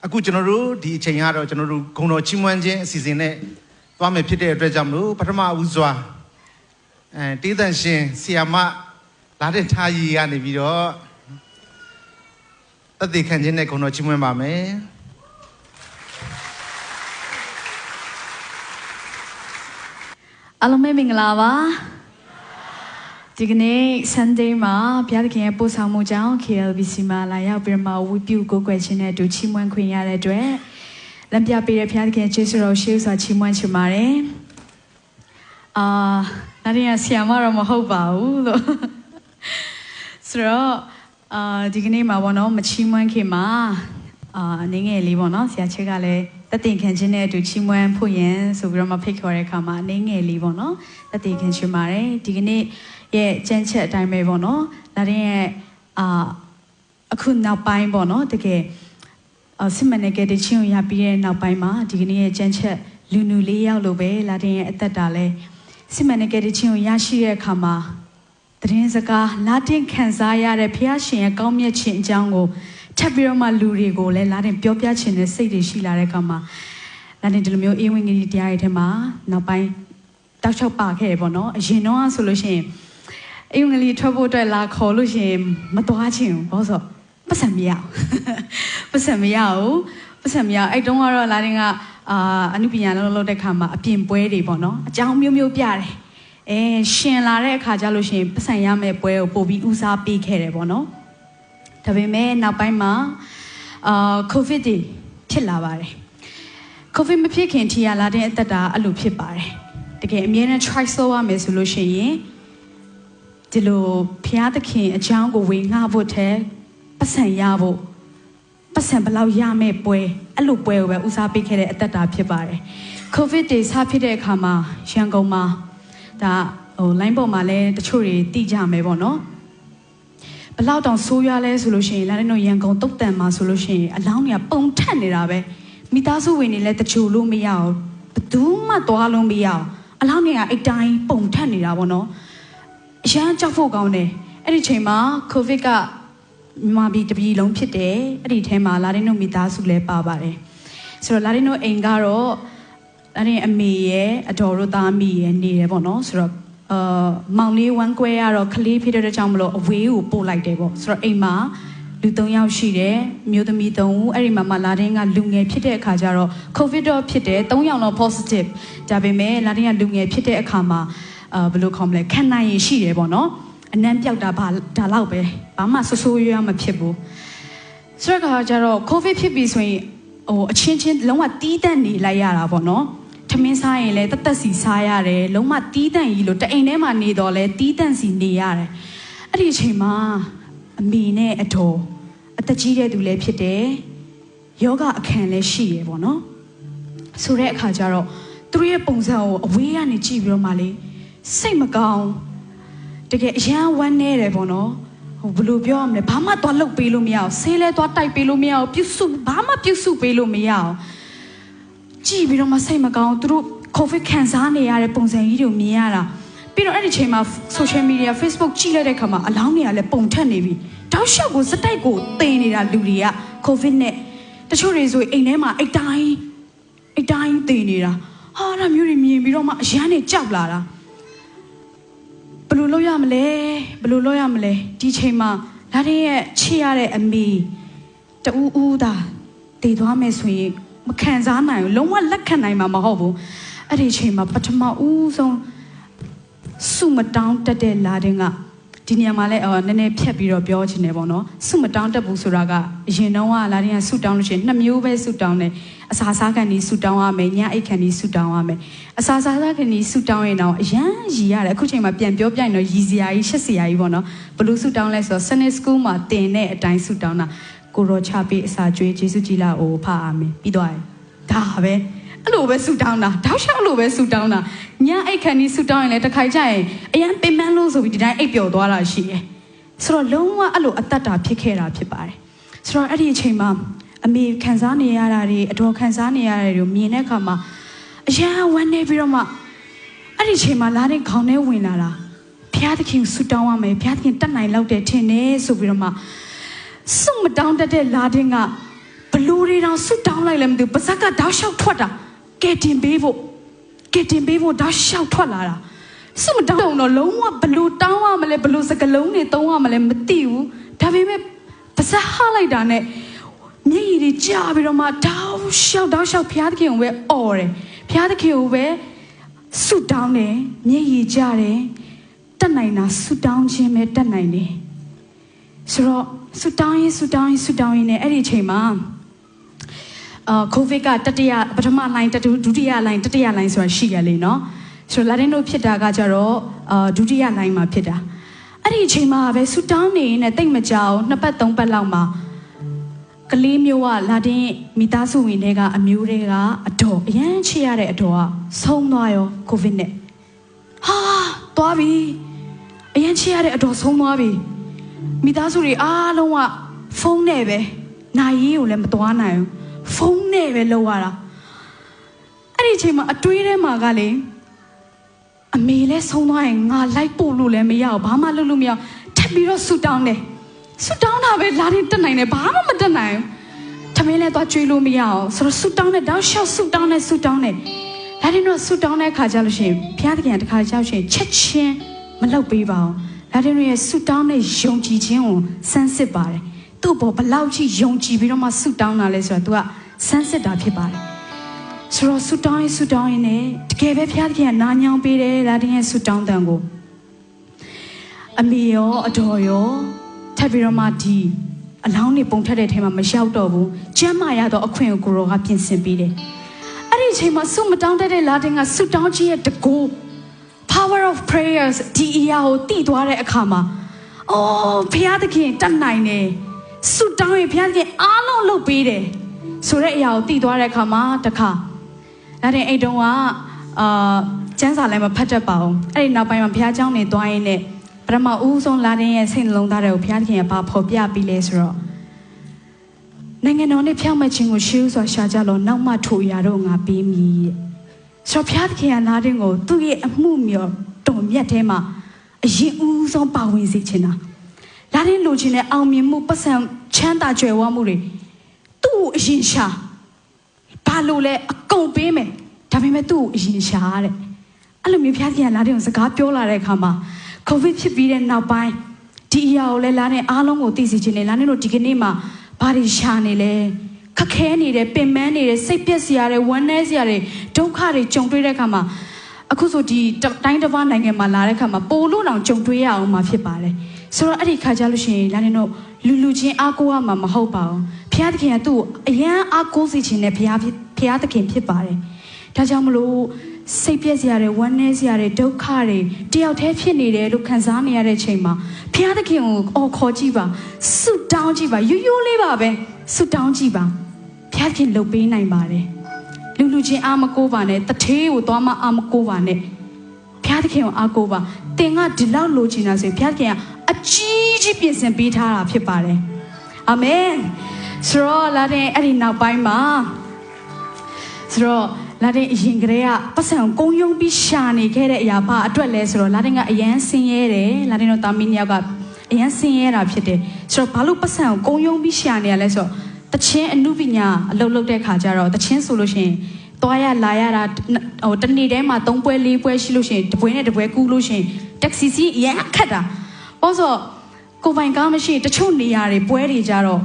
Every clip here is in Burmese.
အခုကျွန်တော်တို့ဒီအချိန်ကတော့ကျွန်တော်တို့ဂုဏ်တော်ချီးမွမ်းခြင်းအစီအစဉ်နဲ့သွားမယ်ဖြစ်တဲ့အတွက်ကြောင့်မလို့ပထမဦးစွာတေးသန့်ရှင်ဆီယာမလာတဲ့ထားရီကနေပြီးတော့တသက်ခံခြင်းနဲ့ဂုဏ်တော်ချီးမွမ်းပါမယ်အားလုံးပဲမင်္ဂလာပါဒီကနေ့ Sunday မှာဘုရားသခင်ရဲ့ပို့ဆောင်မှုကြောင့် KLBC မှာလာရောက်ပြီးမှဝိပုကိုးကွယ်ခြင်းနဲ့အတူချီးမွမ်းခွင့်ရတဲ့အတွက်လက်ပြပေးတဲ့ဘုရားသခင်ယေရှုတော်ရှေးစွာချီးမွမ်းချင်ပါတယ်နာရီယာဆီယာမတော့မဟုတ်ပါဘူးလို့ဆိုတော့ဒီကနေ့မှာပေါ့နော်မချီးမွမ်းခင်မှာအနေငယ်လေးပေါ့နော်ဆရာချက်ကလည်းတသက်ခံခြင်းနဲ့အတူချီးမွမ်းဖို့ရန်ဆိုပြီးတော့မဖိတ်ခေါ်တဲ့အခါမှာအနေငယ်လေးပေါ့နော်တသက်ခံချင်ပါတယ်ဒီကနေ့ရဲ့ကျန်းချက်အတိုင်းပဲပေါ့နော်ဒါရင်ရဲ့အခုနောက်ပိုင်းပေါ့နော်တကယ်စစ်မှန်တဲ့တချင်းကိုရပြီးတဲ့နောက်ပိုင်းမှာဒီကနေ့ရဲ့ကျန်းချက်လူနူလေးယောက်လိုပဲလာတဲ့ရဲ့အသက်တာလဲစစ်မှန်တဲ့တချင်းကိုရရှိတဲ့အခါမှာသတင်းစကားလာတင်ခံစားရတဲ့ဖခင်ရှင်ရဲ့ကောင်းမြတ်ခြင်းအကြောင်းကိုထပ်ပြီးတော့မှလူတွေကိုလည်းလာတင်ပြောပြခြင်းနဲ့စိတ်တွေရှိလာတဲ့အခါမှာလာတင်ဒီလိုမျိုးအေးဝင်ကြီးတရားတွေထဲမှာနောက်ပိုင်းတောက်ချောက်ပါခဲ့တယ်ပေါ့နော်အရင်တော့ဆိုလို့ရှိရင်အေးဝင်ကြီးထွက်ဖို့အတွက်လာခေါ်လို့ရှိရင်မသွားချင်ဘူးဘာလို့ဆိုပတ်စံမရဘူးပတ်စံမရဘူးအဲ့တုန်းကတော့လာတင်ကအနုပညာလုံးလုပ်တဲ့ခါမှာအပြင်ပွဲတွေပေါ့နော်အကြောင်းမျိုးမျိုးပြတယ်ရှင်လာတဲ့အခါကျလို့ရှိရင်ပတ်စံရမယ့်ပွဲကိုပို့ပြီးဦးစားပေးခဲ့တယ်ပေါ့နော်ဒါပေမဲ့နောက်ပိုင်းမှာကိုဗစ်တွေဖြစ်လာပါတယ်ကိုဗစ်မဖြစ်ခင်ထိရလာတဲ့အသက်တာအဲ့လိုဖြစ်ပါတယ်တကယ်အမြဲတမ်း try လုပ်ရမယ်ဆိုလို့ရှိရင်ဒီလိုဖျားသခင်အကြောင်းကိုဝေငှဖို့တဲ့ပတ်စံရဖို့ပတ်စံဘယ်လောက်ရမယ့်ပွဲအဲ့လိုပွဲကိုပဲဦးစားပေးခဲ့တဲ့အသက်တာဖြစ်ပါတယ်ကိုဗစ်တွေစဖြစ်တဲ့အခါမှာရန်ကုန်မှာဒါline ပေါ်မှာလည်းတချို့တွေတိကြမယ်ပေါ့နော်ဘလောက်တောင်ဆိုးရွားလဲဆိုလို့ရှိရင်လာတဲ့တော့ရန်ကုန်တုတ်တန်မှာဆိုလို့ရှိရင်အလောင်းတွေကပုံထက်နေတာပဲမိသားစုဝင်တွေလည်းတချို့လို့မရအောင်ဘယ်သူမှသွားလို့မရအောင်အလောင်းတွေကအိတ်တိုင်းပုံထက်နေတာပေါ့နော်အရန်ကြောက်ဖို့ကောင်းတယ်အဲ့ဒီချိန်မှာကိုဗစ်ကမြန်မာပြည်တပြည်လုံးဖြစ်တယ်အဲ့ဒီထဲမှာလာတဲ့တို့မိသားစုလည်းပါပါတယ်ဆိုတော့လာတဲ့တို့အိမ်ကတော့လာတဲ့အမေရဲ့အတော်တို့သားမိရဲ့နေတယ်ပေါ့နော်ဆိုတော့မောင်လေးဝမ်းကွဲရတော့ကလေးဖြစ်တဲ့ကြောင့်မလို့အဝေးကိုပို့လိုက်တယ်ပေါ့ဆိုတော့အိမ်မှာလူ3ယောက်ရှိတယ်မျိုးသမီး3ဦးအဲ့ဒီမှာလာတဲ့ကလူငယ်ဖြစ်တဲ့အခါကျတော့ COVID တော့ဖြစ်တယ်3ယောက်တော့ positive ဒါပေမဲ့လာတဲ့ကလူငယ်ဖြစ်တဲ့အခါမှာဘယ်လိုခေါ်မလဲခံနိုင်ရင်ရှိတယ်ပေါ့နော်အနံ့ပြောက်တာဒါလောက်ပဲဘာမှဆိုးရွားမဖြစ်ဘူးဆိုတော့ကျတော့ COVID ဖြစ်ပြီဆိုရင်အချင်းချင်းလုံးဝတီးတန့်နေလိုက်ရတာပေါ့နော်ထမင်းစားရင်လည်းတက်စီစားရတယ်လုံးဝတီးတန့်ကြီးလို့တအိမ်ထဲမှာနေတော့လဲတီးတန့်စီနေရတယ်အဲ့ဒီအချိန်မှာအမေနဲ့အတော်အသက်ကြီးတဲ့သူလည်းဖြစ်တယ်ယောဂအခန့်လည်းရှိရပေါ့နော်ဆိုတဲ့အခါကျတော့သူတို့ရဲ့ပုံစံကိုအဝေးကနေကြည့်ပြီးတော့မှလေစိတ်မကောင်းတကယ်အရန်ဝမ်းနေတယ်ပေါ့နော်ဘယ်လိုပြောရမလဲဘာမှသွားလုပ်ပေးလို့မရအောင်ဆေးလဲသွားတိုက်ပေးလို့မရအောင်ဘာမှပြုစုပေးလို့မရအောင်ကြည့်ပြီးတော့မှစိတ်မကောင်းသူတို့ COVID ခံစားနေရတဲ့ပုံစံကြီးတွေကိုမြင်ရတာပြီးတော့အဲ့ဒီချိန်မှာ social media Facebook ကြည့်လိုက်တဲ့ခါမှာအလောင်းတွေကလည်းပုံထက်နေပြီတောက်လျှောက်ကိုစတိုက်ကိုတင်နေတာလူတွေက COVID နဲ့တချို့တွေဆိုအိမ်ထဲမှာအိတ်တိုင်းတင်နေတာဟာဒါမျိုးတွေမြင်ပြီးတော့မှအရန်နေကြောက်လာတာဘယ်လိုလုပ်ရမလဲဒီချိန်မှာဒါတည်းရဲ့ချစ်ရတဲ့အမေတူဦးသာတည်သွားမယ်ဆိုရင်မခံစားနိုင်ဘူးလုံးဝလက်ခံနိုင်မှာမဟုတ်ဘူးအဲ့ဒီချိန်မှာပထမဦးဆုံးစုမတောင်းတက်တဲ့လာတဲ့ကဒီနေရာမှာလည်းနည်းနည်းဖြတ်ပြီးတော့ပြောချင်တယ်ပေါ့နော်စုမတောင်းတက်ဘူးဆိုတာကအရင်တော့လာတဲ့ကစုတောင်းလို့ရှိရင်2မျိုးပဲစုတောင်းတယ်အစာစားခံဒီစုတောင်းရမယ်ညအိတ်ခံဒီစုတောင်းရမယ်အစာစားခံဒီစုတောင်းရင်တော့အရန်ရည်ရတယ်အခုချိန်မှာပြန်ပြောပြရင်တော့ရည်စရာကြီးရှက်စရာကြီးပေါ့နော်ဘယ်လိုစုတောင်းလဲဆိုတော့ Sunday School မှာတင်တဲ့အတိုင်းစုတောင်းတာကိုရောချပေးအစာကျွေးယေရှုကြီးလာအိုဖာအာမင်ပြီးသွားတယ်ဒါပဲအဲ့လိုပဲဆူတောင်းတာတောက်လျှောက်လိုပဲဆူတောင်းတာညအိတ်ခန့်ဒီဆူတောင်းရင်လည်းတစ်ခါကြရင်အရန်ပင်ပန်းလို့ဆိုပြီးဒီတိုင်းအိတ်ပျော်သွားတာရှိတယ်ဆိုတော့လုံးဝအဲ့လိုအသက်တာဖြစ်ခဲ့တာဖြစ်ပါတယ်ဆိုတော့အဲ့ဒီအချိန်မှာအမေခံစားနေရတာတွေအတော်ခံစားနေရတာတွေမြင်တဲ့အခါမှာအရန်ဝမ်းနေပြီးတော့မှအဲ့ဒီအချိန်မှာလာတဲ့ခေါင်းထဲဝင်လာတာဘုရားသခင်ဆူတောင်းရမယ်ဘုရားသခင်တတ်နိုင်လောက်တယ်ထင်တယ်ဆိုပြီးတော့မှစုမတောင်းတတ်တဲ့လာတဲ့ကဘလို့ တွေတောင်ဆွတ်တောင်းလိုက်လည်းမသိဘူးပါဇက်ကတောက်လျှောက်ထွက်တာကဲတင်ပေးဖို့တောက်လျှောက်ထွက်လာတာစွတ်တောင်းတော့လုံးဝဘလို့တောင်းရမလဲဘလို့စကလုံးတွေသုံးရမလဲမသိဘူးဒါပေမဲ့ပါဇက်ဟလိုက်တာနဲ့မျက်ရည်တွေကျပြီးတော့မှတောက်လျှောက်ဘုရားသခင်ကိုပဲအော်တယ်ဘုရားသခင်ကိုပဲဆွတ်တောင်းတယ်မျက်ရည်ကျတယ်တက်နိုင်တာဆွတ်တောင်းခြင်းပဲတက်နိုင်တယ်ဆိုတော့ဆွတ်တောင်းရင်နဲ့အဲ့ဒီအချိန်မှာကိုဗစ်ကတတိယပထမလိုင်းဒုတိယလိုင်းတတိယလိုင်းဆိုတာရှိရလေနော်ဆိုတော့လာတင်တို့ဖြစ်တာကကြတော့ဒုတိယလိုင်းမှာဖြစ်တာအဲ့ဒီအချိန်မှာပဲဆွတ်တောင်းနေနဲ့တိတ်မကြောက်2ပတ်3ပတ်လောက်မှာကလေးမျိုးကလာတင်မိသားစုဝင်တွေကအမျိုးတွေကအတော်အရန်ချစ်ရတဲ့အတော်ကဆုံးသွားရောကိုဗစ်နဲ့ဟာသွားပြီအရန်ချစ်ရတဲ့အတော်ဆုံးသွားပြီမိသားစုတွေအားလုံးကဖုန်းနဲ့ပဲနိုင်ရေးကိုလည်းမသွားနိုင်ဘူးဖုန်းနဲ့ပဲလောက်ရတာအဲ့ဒီအချိန်မှာအတွေးထဲမှာကလေအမေလည်းဆုံးသွားရင်ငါလိုက်ပို့လို့လည်းမရဘူးဘာမှလုပ်လို့မရထပ်ပြီးတော့ဆူတောင်းတယ်ဆူတောင်းတာပဲလာတင်တက်နိုင်တယ်ဘာမှမတက်နိုင်ဘူးထမင်းလည်းသွားကြွေးလို့မရအောင်ဆိုတော့ဆူတောင်းတယ်တောက်လျှောက်ဆူတောင်းတယ်လာတင်တော့ဆူတောင်းတဲ့အခါကျလို့ရှိရင်ဘုရားသခင်တခါကြောက်ရှင်ချက်ချင်းမလုပ်ပေးပါဘူးလာတင်ရဲ့ဆူတောင်းတဲ့ယုံကြည်ခြင်းကိုစမ်းစစ်ပါတယ်သူ့ဘောဘလောက်ကြီးယုံကြည်ပြီးတော့မှဆူတောင်းတာလဲဆိုတော့ तू ကစမ်းစစ်တာဖြစ်ပါတယ်ဆိုတော့ဆူတောင်းရင်နဲ့တကယ်ပဲဘုရားသခင်ကနာညောင်းပေးတယ်လာတင်ရဲ့ဆူတောင်းတန်ကိုအမေရောအတော်ရောထပ်ပြီးတော့မှဒီအလောင်းနေပုံထက်တဲ့ထဲမှာမရောက်တော့ဘူးကျမ်းမာရတော့အခွင့်ကိုရောကပြင်ဆင်ပေးတယ်အဲ့ဒီအချိန်မှာဆုမတောင်းတတ်တဲ့လာတင်ကဆူတောင်းခြင်းရဲ့တကူ power of prayers ဒီအရာကိုတည်သွားတဲ့အခါမှာအော်ဘုရားသခင်တတ်နိုင်တယ်ဆူတောင်းရင်ဘုရားသခင်အားလုံးလုပ်ပေးတယ်ဆိုတဲ့အရာကိုတည်သွားတဲ့အခါမှာတခါလာတင်အိတ်တုံးကကျမ်းစာလည်းမဖတ်တတ်ပါဘူးအဲ့ဒီနောက်ပိုင်းမှာဘုရားကျောင်းနေသွားရင်းနဲ့ပထမဦးဆုံးလာတင်ရဲ့စိတ်နှလုံးသားတွေကိုဘုရားသခင်ကဘာဖော်ပြပြီးလဲဆိုတော့နိုင်ငံတော်နဲ့ဖြောင့်မတ်ခြင်းကိုရှေးဥစွာရှာကြလို့နောက်မှထိုအရာတို့ငါပေးမည်တဲ့ဆိုတော့ဘုရားသခင်ကလာတင်ကိုသူ့ရဲ့အမှုမြော်တော်မြတ်ထဲမှာအရင်ဦးဆုံးပါဝင်စေချင်တာလာတင်လိုချင်တဲ့အောင်မြင်မှုပတ်စံချမ်းသာကြွယ်ဝမှုတွေသူ့ကိုအရင်ရှာဘာလို့လဲအကုန်ပေးမယ်ဒါပေမဲ့သူ့ကိုအရင်ရှာတဲ့အဲ့လိုမျိုးဘုရားသခင်ကလာတင်ကိုစကားပြောလာတဲ့အခါမှာကိုဗစ်ဖြစ်ပြီးတဲ့နောက်ပိုင်းဒီအရာကိုလည်းလာတင်အားလုံးကိုသိစေချင်တယ်လာတင်တို့ဒီကနေ့မှာဘာတွေရှာနေလဲခက်ခဲနေတယ်ပင်ပန်းနေတယ်စိတ်ပြက်စရာတွေဝမ်းနည်းစရာတွေဒုက္ခတွေကြုံတွေ့တဲ့အခါမှာအခုဆိုဒီတိုင်းတစ်ပါးနိုင်ငံမှာလာတဲ့အခါမှာပိုလို့တောင်ကြုံတွေ့ရအောင်မှာဖြစ်ပါတယ်ဆိုတော့အဲ့ဒီခါကြလို့ရှိရင်လာတင်တို့လူချင်းအားကိုးရမှာမဟုတ်ပါဘူးဘုရားသခင်ကသူ့ကိုအယံအားကိုးစေခြင်းနဲ့ဘုရားသခင်ဖြစ်ပါတယ်ဒါကြောင့်မလို့စိတ်ပြည့်စရာတွေဝမ်းနည်းစရာတွေဒုက္ခတွေတယောက်တည်းဖြစ်နေတယ်လို့ခံစားနေရတဲ့ချိန်မှာဘုရားသခင်ကိုခေါ်ကြည့်ပါဆုတောင်းကြည့်ပါရိုးလေးပါပဲဆုတောင်းကြည့်ပါဘုရားသခင်လုပ်ပေးနိုင်ပါတယ်လူချင်းအားမကိုးပါနဲ့တထေးကိုသွားမှအားမကိုးပါနဲ့ဘုရားသခင်ကိုအားကိုးပါသင်ကဒီလောက်လိုချင်တာဆိုရင်ဘုရားသခင်ကအကြီးပြင်ဆင်ပေးထားတာဖြစ်ပါတယ်အာမင်ဆိုတော့လာတဲ့အဲ့ဒီနောက်ပိုင်းမှာဆိုတော့လာတဲ့အရင်ကတည်းကပတ်စံကုန်းယုံပြီးရှာနေခဲ့တဲ့အရာဘာအတွက်လဲဆိုတော့လာတဲ့ကအရန်ဆင်းရဲတယ်လာတဲ့တော့တာမီနီယောက်ကအရန်ဆင်းရဲတာဖြစ်တယ်ဆိုတော့ဘာလို့ပတ်စံကုန်းယုံပြီးရှာနေရလဲဆိုတော့တချင်းအမှုပညာအလုပ်လုပ်တဲ့ခါကျတော့တချင်းဆိုလို့ရှိရင်သွားရလာရတာဟိုတနေ့တည်းမှာ3ပွဲ4ပွဲရှိလို့ရှိရင်တပွဲနဲ့တပွဲကူးလို့ရှိရင်တက္ကစီစီအရန်ခတ်တာပေါ့ဆိုကိုပိုင်ကားမရှိတချို့နေရာတွေပွဲတွေကြတော့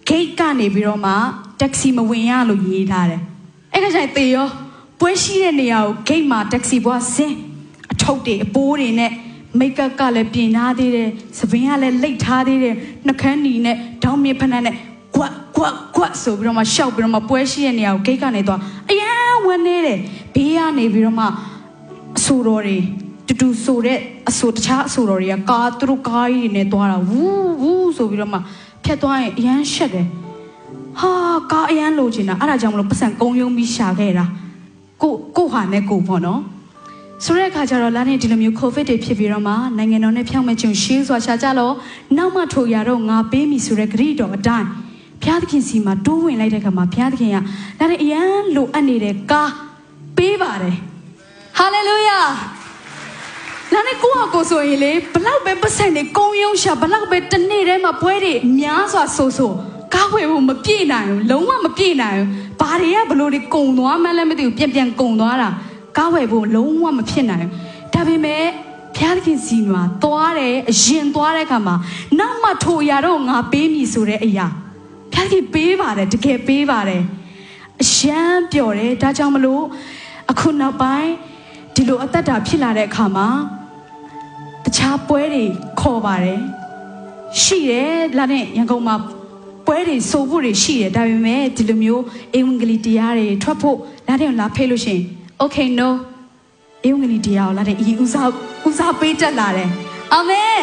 gate ကနေပြီးတော့မှတက္ကစီမဝင်ရလို့ရေးထားတယ်အဲ့ခါကျရင်သေရောပွဲရှိတဲ့နေရာကို gate မှာတက္ကစီဘွားဆင်းအထုပ်တွေအပိုးတွေနဲ့မိတ်ကပ်ကလည်းပြင်ထားသေးတယ်သပင်းကလည်းလိတ်ထားသေးတယ်နှကန်းနီနဲ့ဒေါင်းမြဖက်နဲ့ကွတ်ဆိုပြီးတော့မှရှောက်ပြီးတော့မှပွဲရှိတဲ့နေရာကို gate ကနေသွားအရန်ဝန်းနေတယ်ဘေးကနေပြီးတော့မှအဆိုတော်တွေတူဆိုတဲ့အဆိုတခြားအဆိုတော်တွေကသူတို့ကားကြီးတွေနဲ့သွားတာဝူးဆိုပြီးတော့မှဖြတ်သွားရင်အရန်ရှက်တယ်ဟာကားအရန်လိုချင်တာအဲ့ဒါကြောင့်မလို့ပတ်စံကုန်းယုံပြီးရှာခဲ့တာကိုဟာနဲ့ကိုပေါ့နော်ဆိုတဲ့အခါကျတော့လာနေဒီလိုမျိုးကိုဗစ်တွေဖြစ်ပြီးတော့မှနိုင်ငံတော်နဲ့ဖြောင့်မခြင်းရှေးစွာရှာကြလို့နောက်မှထိုရတော့ငါပေးမည်ဆိုတဲ့ဂရုတော်အတိုင်းဘုရားသခင်စီမှာတိုးဝင်လိုက်တဲ့အခါမှာဘုရားသခင်ကလာနေအရန်လိုအပ်နေတဲ့ကားပေးပါတယ်ဟာလေလုယာလာနေကိုဆိုရင်လေဘလောက်ပဲပတ်စံနေကုန်းယုံရှာဘလောက်ပဲတနေ့တည်းမှာပွဲတွေများစွာဆို ကားဝယ်ဖို့မပြည့်နိုင်ဘူးလုံးဝမပြည့်နိုင်ဘူးဘာတွေကဘလို့တွေကုံသွားမှလည်းမသိဘူးပြန်ကုံသွားတာကားဝယ်ဖို့လုံးဝမဖြစ်နိုင်ဘူးဒါပေမဲ့ဘုရားသခင်စီမှာသွားတယ်အရင်သွားတဲ့အခါမှာနောက်မှထိုအရာတော့ငါပေးမည်ဆိုတဲ့အရာဘုရားသခင်ပေးပါတယ်တကယ်ပေးပါတယ်အရှမ်းပျော်တယ်ဒါကြောင့်မလို့အခုနောက်ပိုင်းဒီလိုအသက်တာဖြစ်လာတဲ့အခါမှာတခြားပွဲတွေခေါ်ပါတယ်ရှိတယ်လာတဲ့ရန်ကုန်မှာပွဲတွေဆိုဖို့တွေရှိတယ်ဒါပေမဲ့ဒီလိုမျိုးဧဝံဂေလိတရားတွေထွက်ဖို့လာတဲ့လာဖေးလို့ရှိရင် okay no ဧဝံဂေလိတရားကိုလာတဲ့ဦးစားပေးတတ်လာတယ်အာမင်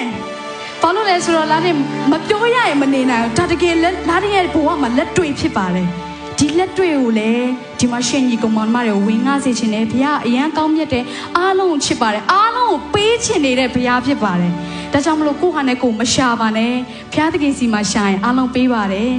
ဘာလို့လဲဆိုတော့လာတဲ့မပြောရရင်မနေနိုင်ဘူးဒါတကယ်လာတဲ့ရဲ့ဘဝမှာလက်တွေ့ဖြစ်ပါတယ်ဒီလက်တွေ့ကိုလည်းဒီမှာရှင်ကြီးကောင်မတွေဝင်ငါစေခြင်းနဲ့ဘုရားအရန်ကောင်းမြတ်တယ်အားလုံးကိုချစ်ပါတယ်အားလုံးကိုပေးချင်နေတဲ့ဘုရားဖြစ်ပါတယ်ဒါကြောင့်မလို့ကိုယ့်ဟာနဲ့ကိုယ်မရှာပါနဲ့ဘုရားသခင်စီမှာရှာရင်အားလုံးပေးပါတယ်